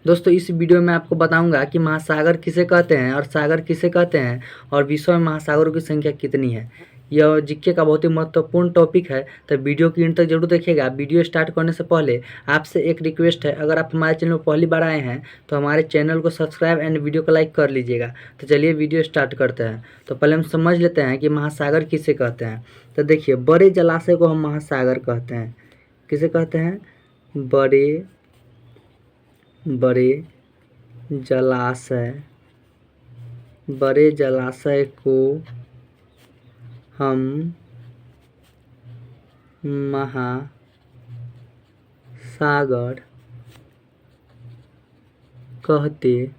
दोस्तों इस वीडियो में आपको बताऊंगा कि महासागर किसे कहते हैं और सागर किसे कहते हैं और विश्व में महासागरों की संख्या कितनी है। यह जीके का बहुत ही महत्वपूर्ण टॉपिक है, तो वीडियो की एंड तक जरूर देखिएगा। वीडियो स्टार्ट करने से पहले आपसे एक रिक्वेस्ट है, अगर आप हमारे चैनल पर पहली बार आए हैं तो हमारे चैनल को सब्सक्राइब एंड वीडियो को लाइक कर लीजिएगा। तो चलिए वीडियो स्टार्ट करते हैं। तो पहले हम समझ लेते हैं कि महासागर किसे कहते हैं। तो देखिए, बड़े जलाशय को हम महासागर कहते हैं। किसे कहते हैं? बड़े जलाशय बड़े जलाशय को हम महासागर कहते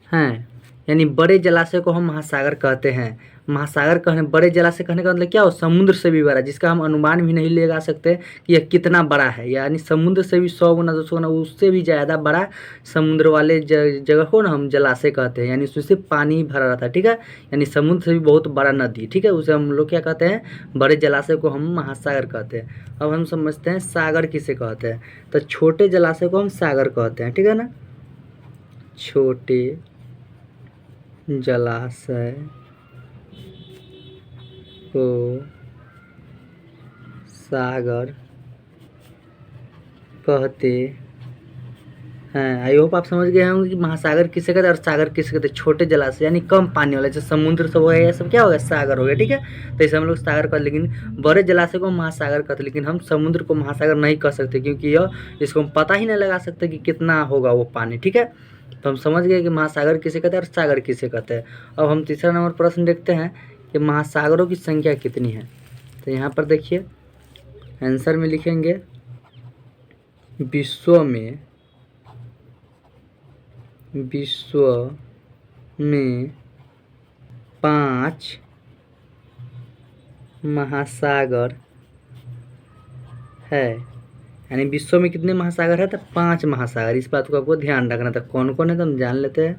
हैं। यानी बड़े जलाशय को हम महासागर कहते हैं। महासागर कहने, बड़े जलाशय कहने का मतलब क्या हो? समुद्र से भी बड़ा, जिसका हम अनुमान भी नहीं लगा सकते कि यह कितना बड़ा है। यानी समुद्र से भी 100 गुना 200 गुना उससे भी ज़्यादा बड़ा समुद्र वाले जगह को ना हम जलाशय कहते हैं। यानी उसमें सिर्फ पानी ही भरा रहता है, ठीक है। यानी समुद्र से भी बहुत बड़ा नदी, ठीक है, उसे हम लोग क्या कहते हैं? बड़े जलाशय को हम महासागर कहते हैं। अब हम समझते हैं सागर किसे कहते हैं। तो छोटे जलाशय को हम सागर कहते हैं, ठीक है ना। छोटे जलाशय को सागर कहते हैं। आई होप आप समझ गए होंगे कि महासागर किसे कहते हैं और सागर किसे कहते हैं। छोटे जलाशय यानी कम पानी वाला, जैसे समुद्र सब हो गया, ये सब क्या हो गया? सागर हो गया, ठीक है। तो इसे हम लोग सागर कहते, लेकिन बड़े जलाशय को महासागर कहते, लेकिन हम समुद्र को महासागर नहीं कह सकते, क्योंकि यह इसको हम पता ही नहीं लगा सकते कि कितना होगा वो पानी, ठीक है। तो हम समझ गए कि महासागर किसे कहते हैं और सागर किसे कहते हैं। अब हम तीसरा नंबर प्रश्न देखते हैं कि महासागरों की संख्या कितनी है। तो यहाँ पर देखिए, आंसर में लिखेंगे विश्व में 5 महासागर है। यानी विश्व में कितने महासागर है? तो 5 महासागर। इस बात को आपको ध्यान रखना था। कौन कौन है तो हम जान लेते हैं।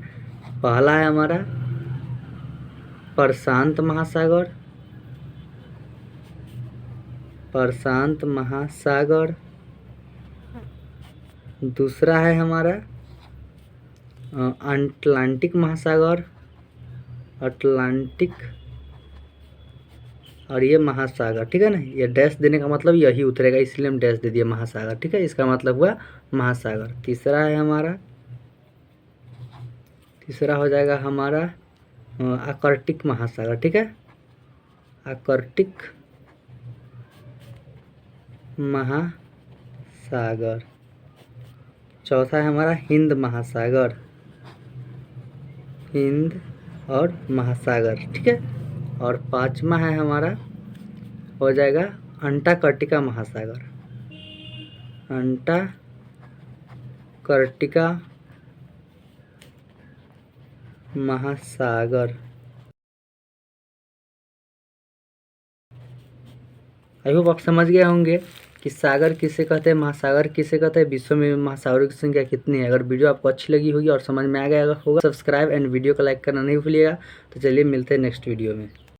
पहला है हमारा प्रशांत महासागर। दूसरा है हमारा अटलांटिक महासागर, और ये महासागर, ठीक है ना। ये डैश देने का मतलब यही उतरेगा, इसलिए हम डैश दे दिए महासागर, ठीक है। इसका मतलब हुआ महासागर। तीसरा है हमारा, तीसरा हो जाएगा हमारा आर्कटिक महासागर, ठीक है। आर्कटिक महासागर। चौथा है हमारा हिंद और महासागर, ठीक है। और पांचवा है हमारा, हो जाएगा अंटार्कटिका महासागर। आई होप आप समझ गए होंगे कि सागर किसे कहते हैं, महासागर किसे कहते हैं, विश्व में महासागरों की संख्या कितनी है। अगर वीडियो आपको अच्छी लगी होगी और समझ में आ गया होगा, सब्सक्राइब एंड वीडियो को लाइक करना नहीं भूलिएगा। तो चलिए मिलते हैं नेक्स्ट वीडियो में।